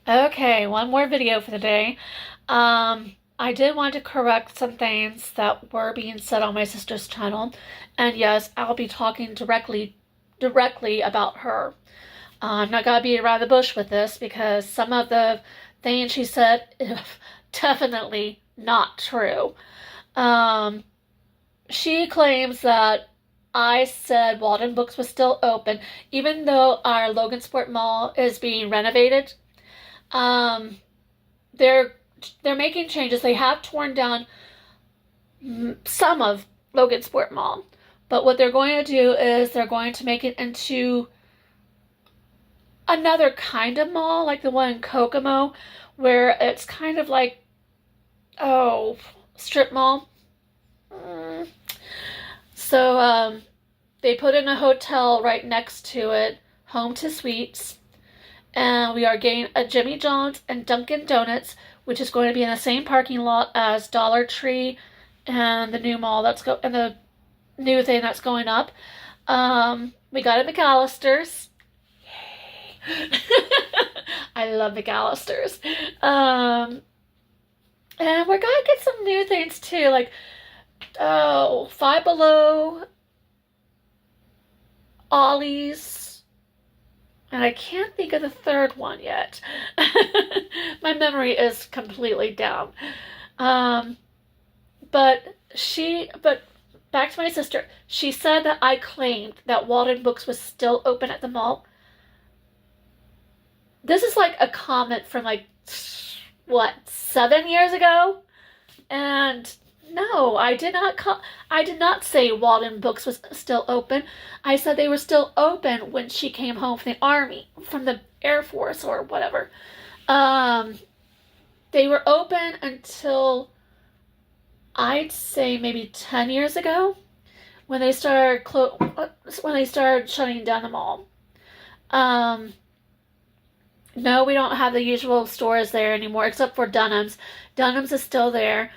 Okay, one more video for the day. I did want to correct some things that were being said on my sister's channel, and yes, I'll be talking directly about her. I'm not gonna beat around the bush with this because some of the things she said definitely not true. Um, she claims that I said Walden Books was still open, even though our Logansport Mall is being renovated. Um, they're they're making changes. They have torn down some of Logansport Mall, but what they're going to do is they're going to make it into another kind of mall, like the one in Kokomo, where it's kind of like, oh, strip mall. Mm. So they put in a hotel right next to it, home to suites, and we are getting a Jimmy John's and Dunkin' Donuts, which is going to be in the same parking lot as Dollar Tree and the new mall and the new thing that's going up. We got a McAllister's. Yay! I love McAllister's. And we're gonna get some new things too, like Five Below, Ollie's, and I can't think of the third one yet. My memory is completely down. Um, but back to my sister. She said that I claimed that Walden Books was still open at the mall. This is like a comment from like, what, 7 years ago? And no, I did not say Walden Books was still open. I said they were still open when she came home from the army, from the Air Force or whatever. They were open until I'd say maybe 10 years ago when they started shutting down the mall. No, we don't have the usual stores there anymore except for Dunham's. Dunham's is still there.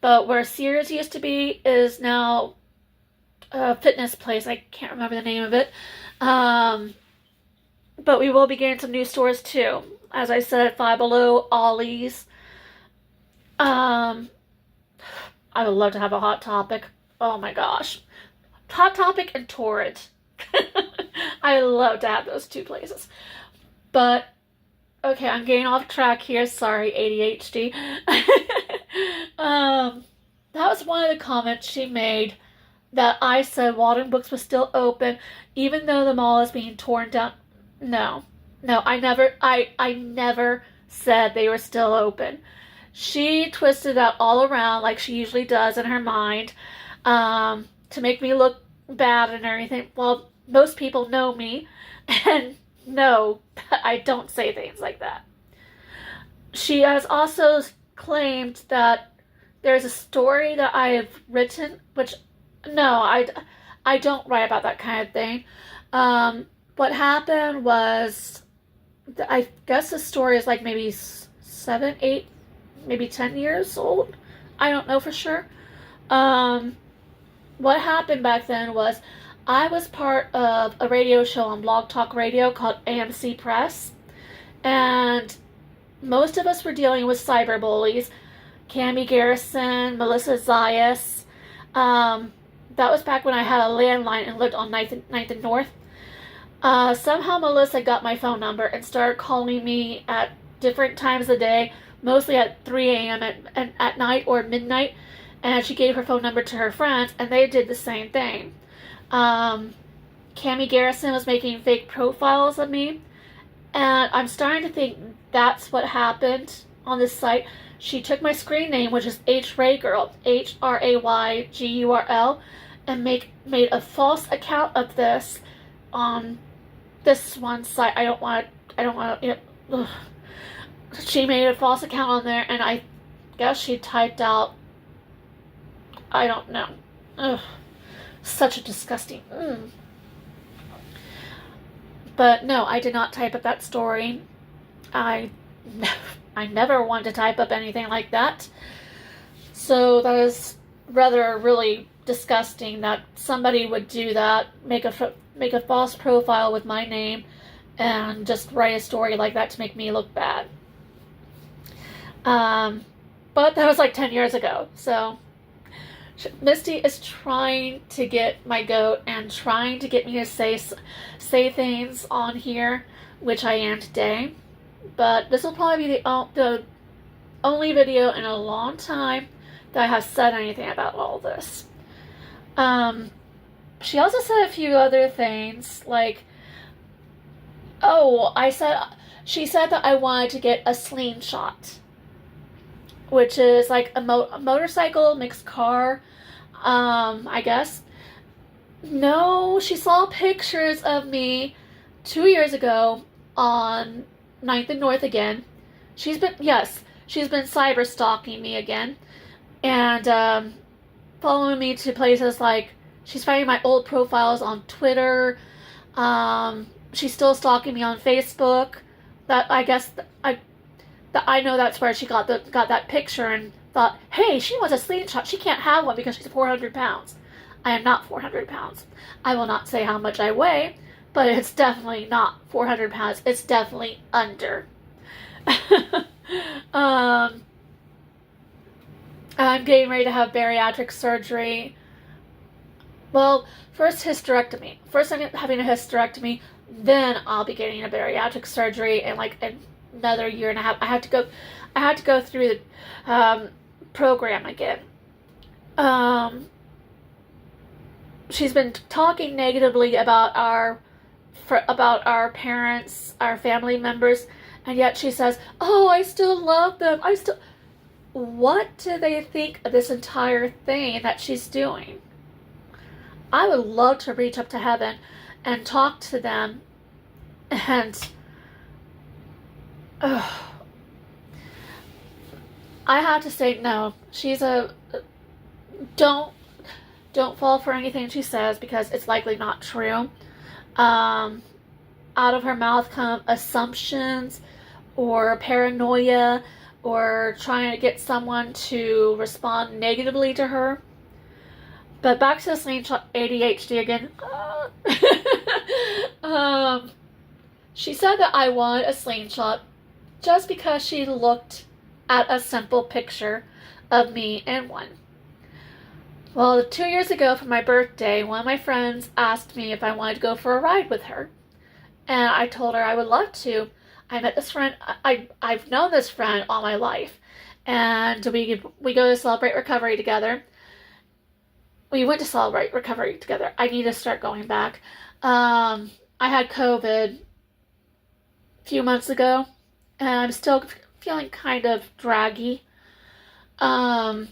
But where Sears used to be is now a fitness place. I can't remember the name of it. But we will be getting some new stores too. As I said, Five Below, Ollie's. I would love to have a Hot Topic. Oh my gosh. Hot Topic and Torrid. I love to have those two places. But, okay, I'm getting off track here. Sorry, ADHD. That was one of the comments she made, that I said Walden Books was still open even though the mall is being torn down. No. No, I never said they were still open. She twisted that all around like she usually does in her mind, to make me look bad and everything. Well, most people know me and know that I don't say things like that. She has also claimed that there's a story that I have written, which, no, I don't write about that kind of thing. What happened was, I guess the story is like maybe 7, 8, maybe 10 years old. I don't know for sure. What happened back then was I was part of a radio show on Blog Talk Radio called AMC Press, and most of us were dealing with cyberbullies. Cami Garrison, Melissa Zayas. That was back when I had a landline and lived on 9th and North. Somehow Melissa got my phone number and started calling me at different times of the day, mostly at 3 a.m. at night or midnight, and she gave her phone number to her friends, and they did the same thing. Cami Garrison was making fake profiles of me, and I'm starting to think that's what happened on this site. She took my screen name, which is HRaygirl, HRAYGURL, and made a false account of this on this one site. I don't want to, she made a false account on there, and I guess she typed out, I don't know. Ugh, such a disgusting. But no, I did not type up that story. I never wanted to type up anything like that. So that is rather really disgusting that somebody would do that, make a false profile with my name, and just write a story like that to make me look bad. But that was like 10 years ago. So Misty is trying to get my goat and trying to get me to say things on here, which I am today. But this will probably be the only video in a long time that I have said anything about all this. She also said a few other things, like, oh, she said that I wanted to get a slingshot, which is like a motorcycle mixed car, I guess. No, she saw pictures of me 2 years ago on 9th and North again. She's been cyber stalking me again, and following me to places like, she's finding my old profiles on Twitter. She's still stalking me on Facebook. That I guess I know that's where she got that picture and thought, hey, she wants a slingshot. She can't have one because she's 400 pounds. I am not 400 pounds. I will not say how much I weigh, but it's definitely not 400 pounds. It's definitely under. I'm getting ready to have bariatric surgery. Well, first hysterectomy. First I'm having a hysterectomy, then I'll be getting a bariatric surgery in like another year and a half. I had to go through the program again. She's been talking negatively about our parents, our family members, and yet she says, "Oh, I still love them. What do they think of this entire thing that she's doing? I would love to reach up to heaven and talk to them, and I have to say no. Don't fall for anything she says, because it's likely not true. Out of her mouth come assumptions or paranoia or trying to get someone to respond negatively to her. But back to the slingshot ADHD again. She said that I wanted a slingshot just because she looked at a simple picture of me in one. Well, 2 years ago for my birthday, one of my friends asked me if I wanted to go for a ride with her. And I told her I would love to. I met this friend. I've known this friend all my life. And we go to celebrate recovery together. We went to celebrate recovery together. I need to start going back. I had COVID a few months ago, and I'm still feeling kind of draggy. But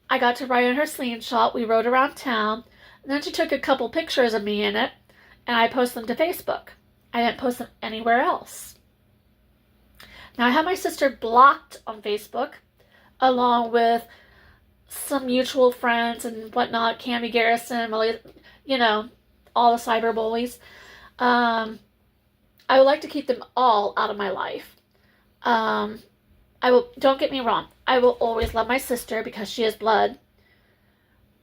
I got to ride in her slingshot. We rode around town, and then she took a couple pictures of me in it, and I posted them to Facebook. I didn't post them anywhere else. Now, I have my sister blocked on Facebook, along with some mutual friends and whatnot, Cammy Garrison, all the cyberbullies. I would like to keep them all out of my life. Don't get me wrong, I will always love my sister because she is blood,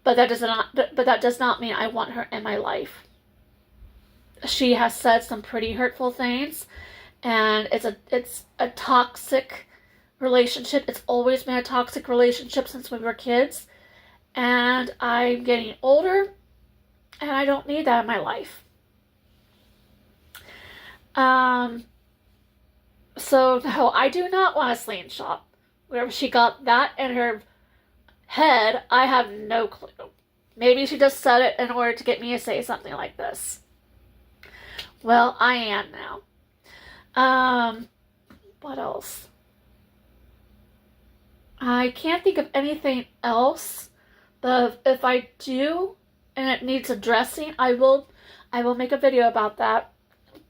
but that does not mean I want her in my life. She has said some pretty hurtful things, and it's a toxic relationship. It's always been a toxic relationship since we were kids, and I'm getting older, and I don't need that in my life. So no, I do not want a slingshot. Wherever she got that in her head, I have no clue. Maybe she just said it in order to get me to say something like this. Well, I am now. What else? I can't think of anything else, but if I do and it needs addressing, I will make a video about that.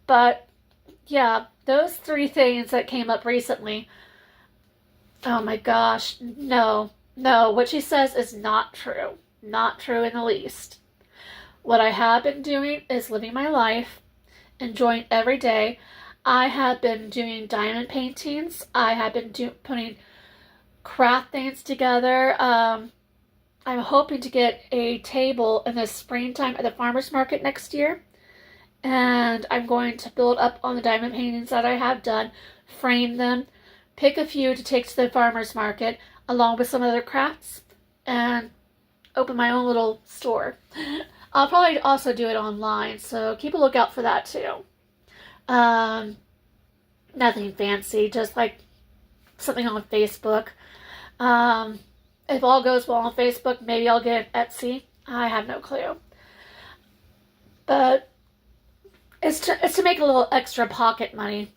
But yeah, those 3 things that came up recently. Oh my gosh, no, what she says is not true. Not true in the least. What I have been doing is living my life, enjoying every day. I have been doing diamond paintings. I have been putting craft things together. I'm hoping to get a table in the springtime at the farmer's market next year. and I'm going to build up on the diamond paintings that I have done, frame them, pick a few to take to the farmer's market, along with some other crafts, and open my own little store. I'll probably also do it online, so keep a lookout for that too. Nothing fancy, just like something on Facebook. If all goes well on Facebook, maybe I'll get an Etsy. I have no clue. But it's to make a little extra pocket money.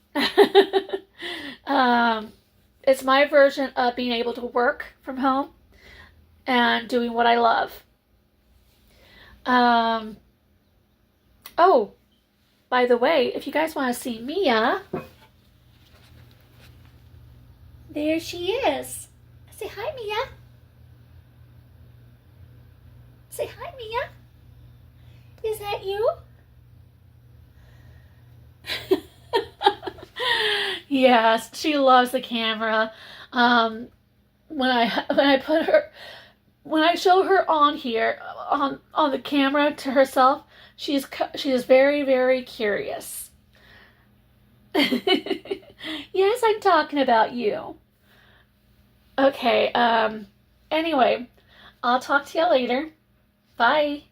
It's my version of being able to work from home and doing what I love. Oh, by the way, if you guys want to see Mia, there she is. Say hi, Mia. Say hi, Mia. Is that you? Yes, she loves the camera. When I show her on here on the camera to herself, she is very, very curious. Yes, I'm talking about you. Okay, anyway, I'll talk to you later. Bye.